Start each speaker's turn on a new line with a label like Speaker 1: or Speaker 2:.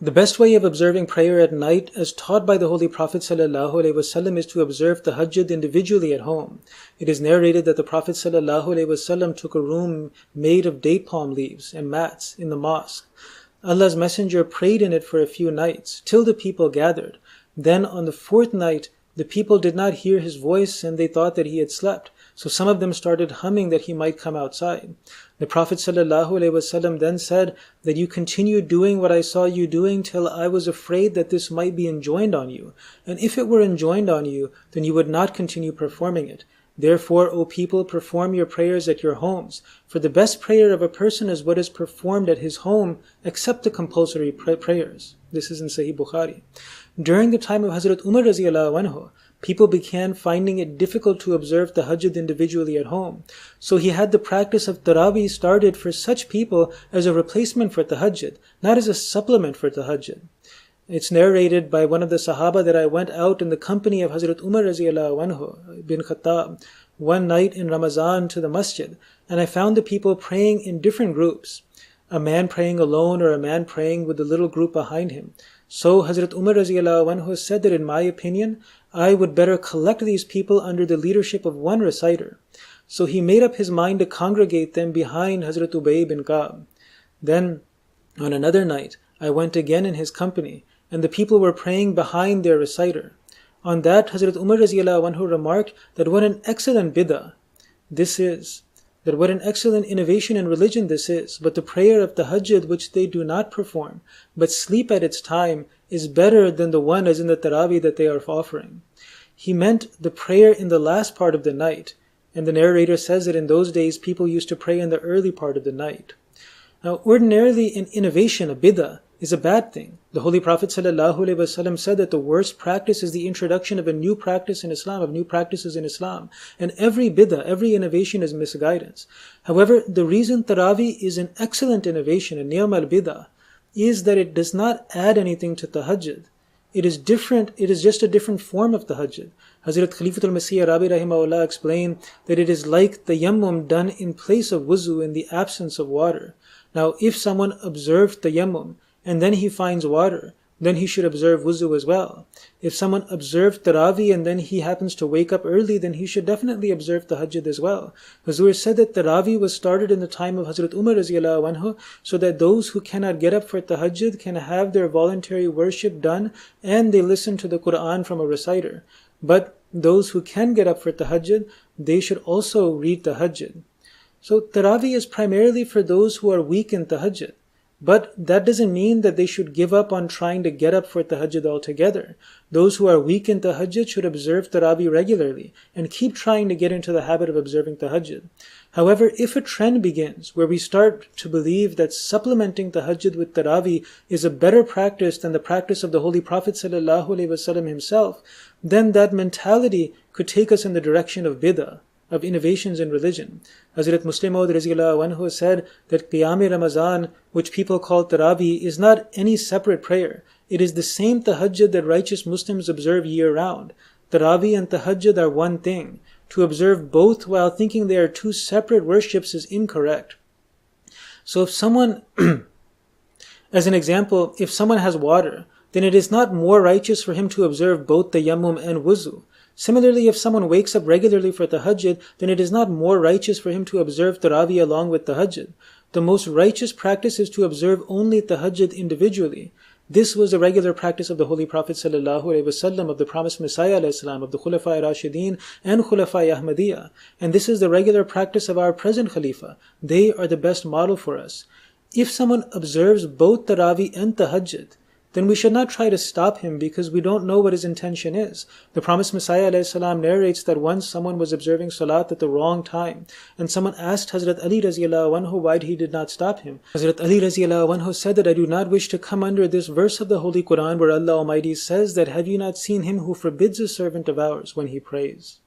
Speaker 1: The best way of observing prayer at night, as taught by the Holy Prophet ﷺ, is to observe tahajjud individually at home. It is narrated that the Prophet ﷺ took a room made of date palm leaves and mats in the mosque. Allah's Messenger prayed in it for a few nights, till the people gathered. Then on the fourth night, the people did not hear his voice and they thought that he had slept. So some of them started humming that he might come outside. The Prophet ﷺ then said that you continued doing what I saw you doing till I was afraid that this might be enjoined on you. And if it were enjoined on you, then you would not continue performing it. Therefore, O people, perform your prayers at your homes. For the best prayer of a person is what is performed at his home, except the compulsory prayers. This is in Sahih Bukhari. During the time of Hazrat Umar radiallahu anhu, people began finding it difficult to observe tahajjud individually at home. So he had the practice of tarawih started for such people as a replacement for tahajjud, not as a supplement for tahajjud. It's narrated by one of the Sahaba that I went out in the company of Hazrat Umar radiallahu anhu bin Khattab one night in Ramadan to the masjid, and I found the people praying in different groups. A man praying alone or a man praying with a little group behind him. So Hazrat Umar radiallahu anhu said that in my opinion, I would better collect these people under the leadership of one reciter. So he made up his mind to congregate them behind Hazrat Ubay bin Ka'b. Then on another night, I went again in his company, and the people were praying behind their reciter. On that, Hazrat Umar radiallahu anhu remarked that what an excellent bid'ah this is, that what an excellent innovation in religion this is, but the prayer of tahajjud which they do not perform, but sleep at its time, is better than the one as in the tarawih that they are offering. He meant the prayer in the last part of the night, and the narrator says that in those days people used to pray in the early part of the night. Now ordinarily an innovation, a bid'ah, is a bad thing. The Holy Prophet ﷺ said that the worst practice is the introduction of a new practice in Islam, of new practices in Islam. And every bid'ah, every innovation is misguidance. However, the reason tarawih is an excellent innovation, a ni'mal bid'ah, is that it does not add anything to tahajjud. It is different, it is just a different form of tahajjud. Hazrat Khalifatul Masih Arabi rahimahullah explained that it is like tayammum done in place of wuzu in the absence of water. Now, if someone observed tayammum, and then he finds water, then he should observe wuzu as well. If someone observed tarawih and then he happens to wake up early, then he should definitely observe tahajjud as well. Huzur said that tarawih was started in the time of Hazrat Umar radiallahu anhu, so that those who cannot get up for tahajjud can have their voluntary worship done and they listen to the Quran from a reciter. But those who can get up for tahajjud, they should also read tahajjud. So tarawih is primarily for those who are weak in tahajjud. But that doesn't mean that they should give up on trying to get up for tahajjud altogether. Those who are weak in tahajjud should observe tarawih regularly and keep trying to get into the habit of observing tahajjud. However, if a trend begins where we start to believe that supplementing tahajjud with tarawih is a better practice than the practice of the Holy Prophet ﷺ himself, then that mentality could take us in the direction of bid'ah, of innovations in religion. Hazrat Muslim Maud radiallahu anhu said that Qiyam Ramadan, which people call tarawih, is not any separate prayer. It is the same tahajjud that righteous Muslims observe year-round. Tarawih and tahajjud are one thing. To observe both while thinking they are two separate worships is incorrect. So if someone, as an example, if someone has water, then it is not more righteous for him to observe both tayammum and wuzu. Similarly, if someone wakes up regularly for tahajjud, then it is not more righteous for him to observe tarawih along with tahajjud. The most righteous practice is to observe only tahajjud individually. This was the regular practice of the Holy Prophet ﷺ, of the promised Messiah ﷺ, of the Khulafa Rashidin and Khulafa Ahmadiyya. And this is the regular practice of our present Khalifa. They are the best model for us. If someone observes both tarawih and tahajjud, then we should not try to stop him because we don't know what his intention is. The promised Messiah ﷺ narrates that once someone was observing salat at the wrong time, and someone asked Hazrat Ali radiallahu anhu why he did not stop him. Hazrat Ali radiallahu anhu said that I do not wish to come under this verse of the Holy Quran where Allah Almighty says that have you not seen him who forbids a servant of ours when he prays.